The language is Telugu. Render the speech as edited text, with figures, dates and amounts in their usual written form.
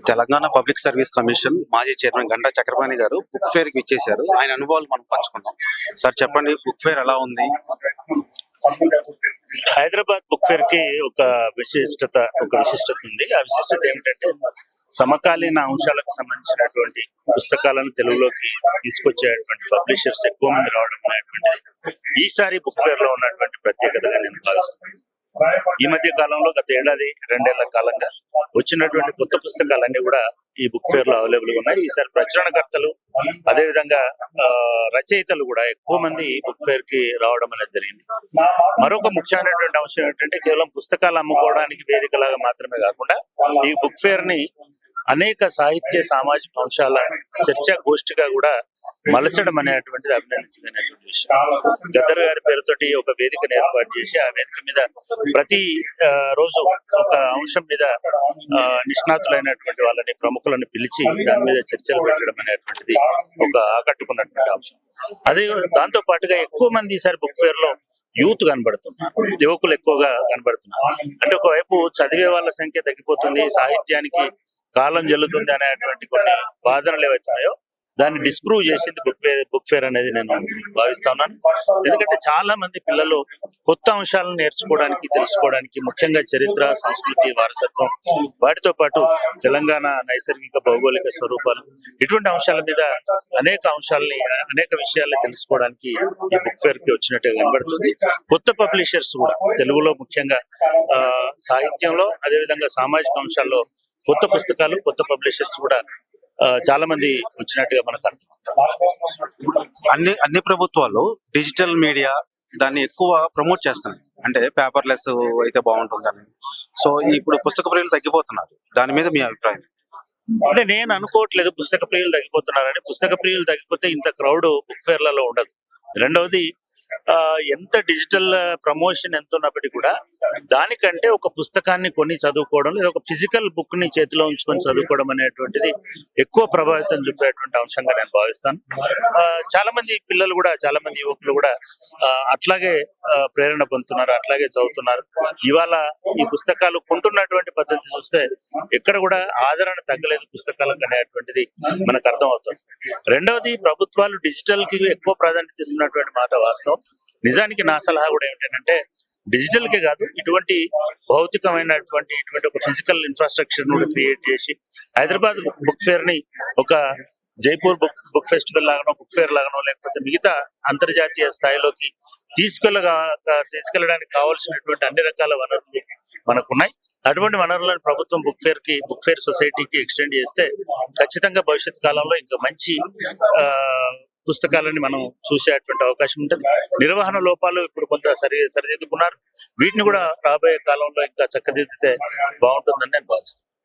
తెలంగాణ పబ్లిక్ సర్వీస్ కమిషన్ మాజీ చైర్మన్ గంటా చక్రపాణి గారు బుక్ ఫేర్ కి ఇచ్చేశారు. ఆయన అనుభవాలు మనం పంచుకుందాం. సార్ చెప్పండి, బుక్ ఫేర్ ఎలా ఉంది? హైదరాబాద్ బుక్ ఫేర్ కి ఒక విశిష్టత ఉంది. ఆ విశిష్టత ఏమిటంటే సమకాలీన అంశాలకు సంబంధించినటువంటి పుస్తకాలను తెలుగులోకి తీసుకొచ్చేటువంటి పబ్లిషర్స్ ఎక్కువ మంది రావడం అనేటువంటిది ఈసారి బుక్ ఫేర్ లో ఉన్నటువంటి ప్రత్యేకతగా నేను భావిస్తున్నాను. ఈ మధ్య కాలంలో గత ఏడాది రెండేళ్ల కాలంగా వచ్చినటువంటి కొత్త పుస్తకాలన్నీ కూడా ఈ బుక్ ఫేర్ లో అవైలబుల్ గా ఉన్నాయి. ఈసారి ప్రచురణకర్తలు అదేవిధంగా రచయితలు కూడా ఎక్కువ మంది బుక్ ఫేర్ కి రావడం అనేది జరిగింది. మరొక ముఖ్యమైనటువంటి అంశం ఏంటంటే కేవలం పుస్తకాలు అమ్ముకోవడానికి వేదికలాగా మాత్రమే కాకుండా ఈ బుక్ ఫేర్ ని అనేక సాహిత్య సామాజిక అంశాల చర్చా గోష్ఠిగా కూడా మలచడం అనేటువంటిది అభినందించదగినటువంటి విషయం. గద్దర్ గారి పేరుతోటి ఒక వేదికను ఏర్పాటు చేసి ఆ వేదిక మీద ప్రతి రోజు ఒక అంశం మీద నిష్ణాతులైనటువంటి వాళ్ళని ప్రముఖులను పిలిచి దాని మీద చర్చలు పెట్టడం అనేటువంటిది ఒక ఆకట్టుకున్నటువంటి అంశం. అదే దాంతో పాటుగా ఎక్కువ మంది ఈసారి బుక్ ఫేర్ లో యూత్ కనబడుతున్నారు, యువకులు ఎక్కువగా కనబడుతున్నారు. అంటే ఒకవైపు చదివే వాళ్ళ సంఖ్య తగ్గిపోతుంది, సాహిత్యానికి కాలం జల్లుతుంది అనేటువంటి కొన్ని వాదనలు ఏవైతున్నాయో దాన్ని డిస్ప్రూవ్ చేసింది బుక్ ఫేర్ అనేది నేను భావిస్తా ఉన్నాను. ఎందుకంటే చాలా మంది పిల్లలు కొత్త అంశాలను నేర్చుకోవడానికి, తెలుసుకోవడానికి, ముఖ్యంగా చరిత్ర, సంస్కృతి, వారసత్వం, వాటితో పాటు తెలంగాణ నైసర్గిక భౌగోళిక స్వరూపాలు, ఇటువంటి అంశాల మీద అనేక విషయాల్ని తెలుసుకోవడానికి ఈ బుక్ ఫేర్ కి వచ్చినట్టుగా కనబడుతుంది. కొత్త పబ్లిషర్స్ కూడా తెలుగులో ముఖ్యంగా సాహిత్యంలో అదేవిధంగా సామాజిక అంశాల్లో కొత్త పుస్తకాలు, కొత్త పబ్లిషర్స్ కూడా చాలా మంది వచ్చినట్టుగా మనకు అర్థం. అన్ని ప్రభుత్వాలు డిజిటల్ మీడియా దాన్ని ఎక్కువ ప్రమోట్ చేస్తున్నాయి, అంటే పేపర్లెస్ అయితే బాగుంటుందని. సో ఇప్పుడు పుస్తక ప్రియులు తగ్గిపోతున్నారు, దాని మీద మీ అభిప్రాయం? అంటే నేను అనుకోవట్లేదు పుస్తక ప్రియులు తగ్గిపోతున్నారని. పుస్తక ప్రియులు తగ్గిపోతే ఇంత క్రౌడ్ బుక్ ఫేర్లలో ఉండదు. రెండవది, ఎంత డిజిటల్ ప్రమోషన్ ఎంత ఉన్నప్పటికీ కూడా దానికంటే ఒక పుస్తకాన్ని కొని చదువుకోవడం లేదా ఒక ఫిజికల్ బుక్ ని చేతిలో ఉంచుకొని చదువుకోవడం అనేటువంటిది ఎక్కువ ప్రభావితం చూపేటువంటి అంశంగా నేను భావిస్తాను. చాలా మంది పిల్లలు కూడా, చాలా మంది యువకులు కూడా అట్లాగే ప్రేరణ పొందుతున్నారు, అట్లాగే చదువుతున్నారు. ఇవాళ ఈ పుస్తకాలు కొంటున్నటువంటి పద్ధతి చూస్తే ఎక్కడ కూడా ఆదరణ తగ్గలేదు పుస్తకాలకు అనేటువంటిది మనకు అర్థం అవుతుంది. రెండవది, ప్రభుత్వాలు డిజిటల్ కి ఎక్కువ ప్రాధాన్యత ఇస్తున్నటువంటి మాట వాస్తవం. నిజానికి నా సలహా కూడా ఏమిటంటే డిజిటల్ కే కాదు, ఇటువంటి భౌతికమైనటువంటి ఒక ఫిజికల్ ఇన్ఫ్రాస్ట్రక్చర్ ను క్రియేట్ చేసి హైదరాబాద్ బుక్ ఫేర్ ని ఒక జైపూర్ బుక్ ఫెస్టివల్ లాగానో, బుక్ ఫేర్ లాగానో, లేకపోతే మిగతా అంతర్జాతీయ స్థాయిలోకి తీసుకెళ్ళడానికి కావాల్సినటువంటి అన్ని రకాల వనరులు మనకున్నాయి. అటువంటి వనరులను ప్రభుత్వం బుక్ ఫేర్ సొసైటీకి ఎక్స్టెండ్ చేస్తే ఖచ్చితంగా భవిష్యత్ కాలంలో ఇంకా మంచి పుస్తకాలని మనం చూసేటువంటి అవకాశం ఉంటుంది. నిర్వహణ లోపాలు ఇప్పుడు కొంత సరిదిద్దుకున్నారు, వీటిని కూడా రాబోయే కాలంలో ఇంకా చక్కదిద్దితే బాగుంటుందని నేను భావిస్తాను.